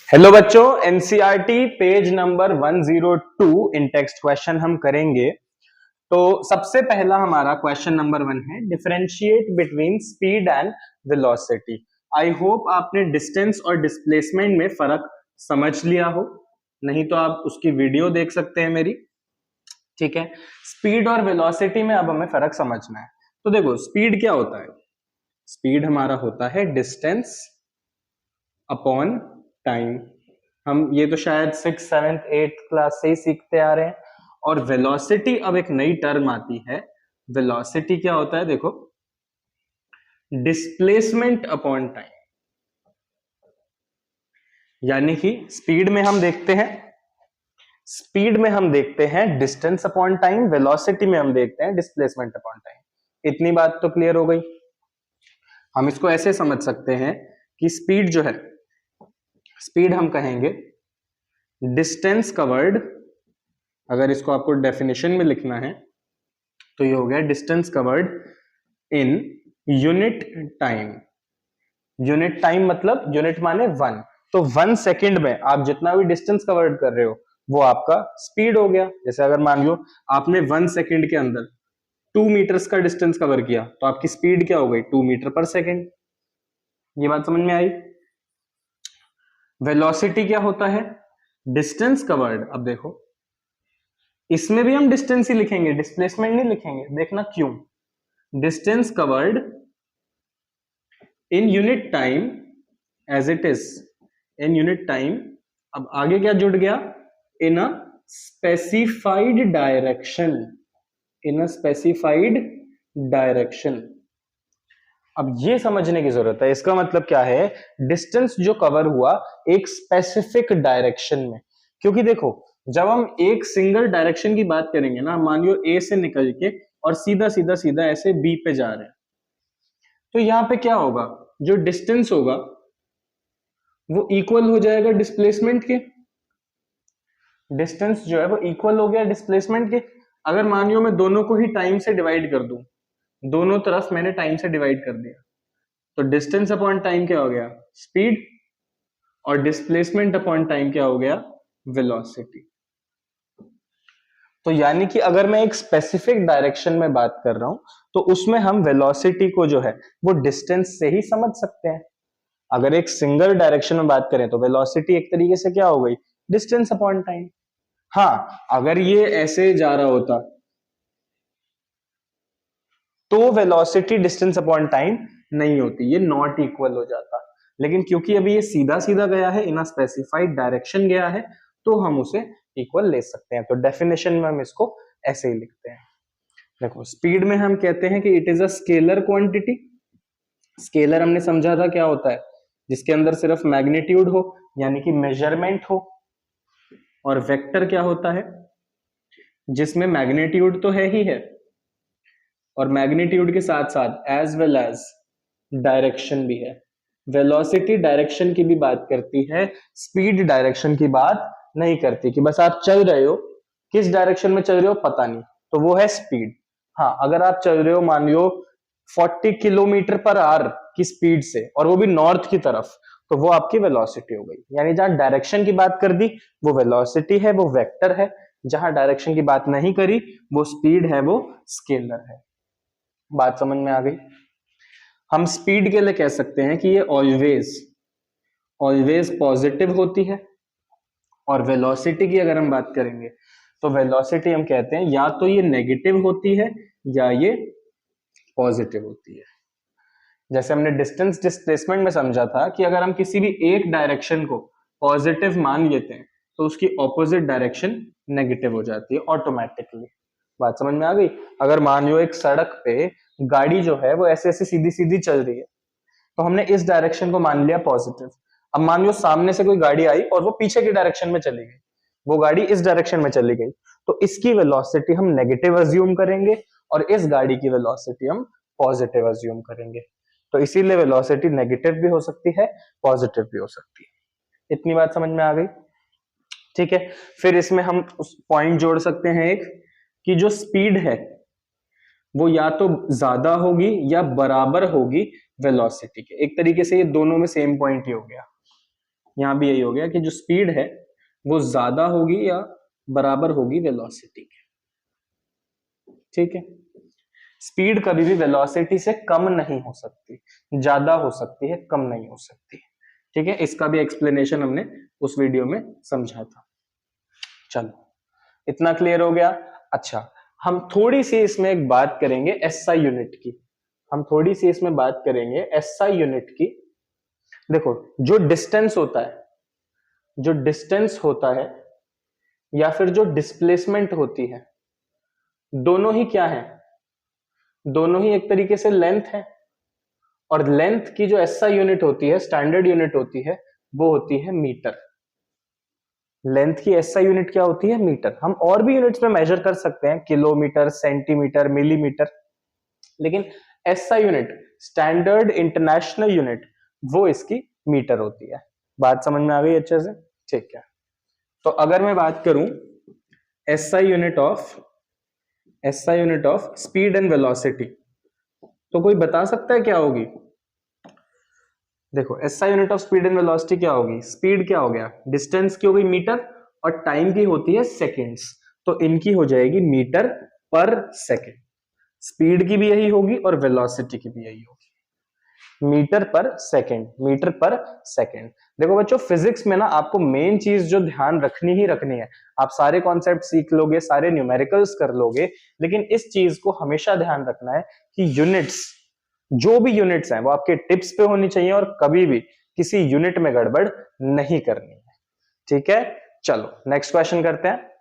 Hello बच्चों, NCERT page number 102 इन text question हम करेंगे। तो सबसे पहला हमारा क्वेश्चन नंबर 1 है, differentiate between speed and velocity. I hope आपने डिस्टेंस और डिस्प्लेसमेंट में फर्क समझ लिया हो, नहीं तो आप उसकी वीडियो देख सकते हैं मेरी। ठीक है, स्पीड और वेलोसिटी में अब हमें फर्क समझना है। तो देखो, स्पीड क्या होता है? स्पीड हमारा होता है डिस्टेंस अपॉन टाइम। हम ये तो शायद 6, 7, 8 क्लास से ही सीखते आ रहे हैं। और वेलोसिटी अब एक नई टर्म आती है। वेलोसिटी क्या होता है? देखो, डिस्प्लेसमेंट अपॉन टाइम। यानी कि स्पीड में हम देखते हैं डिस्टेंस अपॉन टाइम, वेलोसिटी में हम देखते हैं डिस्प्लेसमेंट अपॉन टाइम। इतनी बात तो क्लियर हो गई। हम इसको ऐसे समझ सकते हैं कि स्पीड जो है, स्पीड हम कहेंगे डिस्टेंस कवर्ड। अगर इसको आपको डेफिनेशन में लिखना है तो ये हो गया distance covered in unit time. Unit time मतलब यूनिट माने 1। तो 1 सेकेंड में आप जितना भी डिस्टेंस कवर्ड कर रहे हो वो आपका स्पीड हो गया। जैसे अगर मान लो आपने 1 सेकेंड के अंदर 2 मीटर्स का डिस्टेंस कवर किया तो आपकी स्पीड क्या हो गई? 2 मीटर पर सेकेंड। ये बात समझ में आई? वेलोसिटी क्या होता है? Distance covered. अब देखो, इसमें भी हम डिस्टेंस ही लिखेंगे, डिस्प्लेसमेंट नहीं लिखेंगे। देखना क्यों। Distance covered in unit time as it is, in unit time. अब आगे क्या जुड़ गया? In a specified direction, in a specified direction. अब ये समझने की जरूरत है, इसका मतलब क्या है? डिस्टेंस जो कवर हुआ एक स्पेसिफिक डायरेक्शन में। क्योंकि देखो, जब हम एक सिंगल डायरेक्शन की बात करेंगे ना, मान लो ए से निकल के और सीधा सीधा सीधा ऐसे बी पे जा रहे हैं, तो यहां पे क्या होगा? जो डिस्टेंस होगा वो इक्वल हो जाएगा डिस्प्लेसमेंट के। डिस्टेंस जो है वो इक्वल हो गया डिस्प्लेसमेंट के। अगर मान लो मैं दोनों को ही टाइम से डिवाइड कर दूं, दोनों तरफ मैंने टाइम से डिवाइड कर दिया, तो डिस्टेंस अपॉन टाइम क्या हो गया? स्पीड। और डिस्प्लेसमेंट अपॉन टाइम क्या हो गया? वेलोसिटी। तो यानी कि अगर मैं एक स्पेसिफिक डायरेक्शन में बात कर रहा हूं तो उसमें हम वेलोसिटी को जो है वो डिस्टेंस से ही समझ सकते हैं। अगर एक सिंगल डायरेक्शन में बात करें तो वेलोसिटी एक तरीके से क्या हो गई? Distance upon time. हाँ, अगर ये ऐसे जा रहा होता तो वेलोसिटी डिस्टेंस अपॉन टाइम नहीं होती, ये नॉट इक्वल हो जाता। लेकिन क्योंकि अभी ये सीधा सीधा गया है, इन अ स्पेसिफाइड डायरेक्शन गया है, तो हम उसे इक्वल ले सकते हैं। तो डेफिनेशन में हम इसको ऐसे ही लिखते हैं। देखो, स्पीड में हम कहते हैं कि it is a scalar quantity. Scalar हमने समझा था क्या होता है? जिसके अंदर सिर्फ मैग्नीट्यूड हो, यानी कि मेजरमेंट हो। और वेक्टर क्या होता है? जिसमें मैग्नीट्यूड तो है ही है और मैग्नीट्यूड के साथ साथ एज वेल एज डायरेक्शन भी है। वेलोसिटी डायरेक्शन की भी बात करती है, स्पीड डायरेक्शन की बात नहीं करती कि बस आप चल रहे हो, किस डायरेक्शन में चल रहे हो पता नहीं, तो वो है स्पीड। हाँ, अगर आप चल रहे हो मान लो 40 किलोमीटर पर आवर की स्पीड से और वो भी नॉर्थ की तरफ, तो वो आपकी वेलोसिटी हो गई। यानी जहां डायरेक्शन की बात कर दी वो वेलोसिटी है, वो वेक्टर है। जहां डायरेक्शन की बात नहीं करी वो स्पीड है, वो स्केलर है। बात समझ में आ गई? हम स्पीड के लिए कह सकते हैं कि ये ऑलवेज ऑलवेज पॉजिटिव होती है। और वेलोसिटी की अगर हम बात करेंगे तो वेलोसिटी हम कहते हैं या तो ये नेगेटिव होती है या ये पॉजिटिव होती है। जैसे हमने डिस्टेंस डिस्प्लेसमेंट में समझा था कि अगर हम किसी भी एक डायरेक्शन को पॉजिटिव मान लेते हैं तो उसकी ऑपोजिट डायरेक्शन नेगेटिव हो जाती है ऑटोमेटिकली। बात समझ में आ गई? अगर मान लो एक सड़क पे गाड़ी जो है वो ऐसे ऐसे सीधी सीधी चल रही है, तो हमने इस डायरेक्शन को मान लिया पॉजिटिव। अब मान लो सामने से कोई गाड़ी आई और वो पीछे की डायरेक्शन में चली गई, वो गाड़ी इस डायरेक्शन में चली गई, तो इसकी वेलोसिटी हम नेगेटिव अज्यूम करेंगे और इस गाड़ी की वेलोसिटी हम पॉजिटिव अज्यूम करेंगे। तो इसीलिए वेलोसिटी नेगेटिव भी हो सकती है, पॉजिटिव भी हो सकती है। इतनी बात समझ में आ गई? ठीक है, फिर इसमें हम उस पॉइंट जोड़ सकते हैं एक, कि जो स्पीड है वो या तो ज्यादा होगी या बराबर होगी वेलोसिटी के। एक तरीके से ये दोनों में सेम पॉइंट ही हो गया। यहां भी यही हो गया कि जो स्पीड है वो ज्यादा होगी या बराबर होगी वेलोसिटी के। ठीक है, स्पीड कभी भी वेलोसिटी से कम नहीं हो सकती, ज्यादा हो सकती है, कम नहीं हो सकती। ठीक है, इसका भी एक्सप्लेनेशन हमने उस वीडियो में समझा था। चलो, इतना क्लियर हो गया। अच्छा, हम थोड़ी सी इसमें एक बात करेंगे एसआई यूनिट की। हम थोड़ी सी इसमें बात करेंगे एसआई यूनिट की। देखो, जो डिस्टेंस होता है, जो डिस्टेंस होता है या फिर जो डिस्प्लेसमेंट होती है, दोनों ही क्या है? दोनों ही एक तरीके से लेंथ है। और लेंथ की जो एसआई यूनिट होती है, स्टैंडर्ड यूनिट होती है, वो होती है मीटर। लेंथ की एसआई यूनिट क्या होती है? मीटर। हम और भी यूनिट्स में मेजर कर सकते हैं, किलोमीटर, सेंटीमीटर, मिलीमीटर, लेकिन SI unit, standard international unit, वो इसकी मीटर होती है। बात समझ में आ गई अच्छे से? ठीक है, तो अगर मैं बात करूं SI unit of speed and velocity, तो कोई बता सकता है क्या होगी? देखो, SI unit of speed and velocity क्या होगी? स्पीड क्या हो गया? डिस्टेंस की हो गई मीटर, और टाइम की होती है सेकेंड्स, तो इनकी हो जाएगी मीटर पर सेकेंड। स्पीड की भी यही होगी और वेलोसिटी की भी यही होगी, मीटर पर सेकेंड, मीटर पर सेकेंड। देखो बच्चों, फिजिक्स में ना आपको मेन चीज जो ध्यान रखनी ही रखनी है, आप सारे कॉन्सेप्ट सीख लोगे, सारे न्यूमेरिकल्स कर लोगे, लेकिन इस चीज को हमेशा ध्यान रखना है कि यूनिट्स, जो भी यूनिट्स हैं, वो आपके टिप्स पे होनी चाहिए और कभी भी किसी यूनिट में गड़बड़ नहीं करनी है। ठीक है, चलो नेक्स्ट क्वेश्चन करते हैं।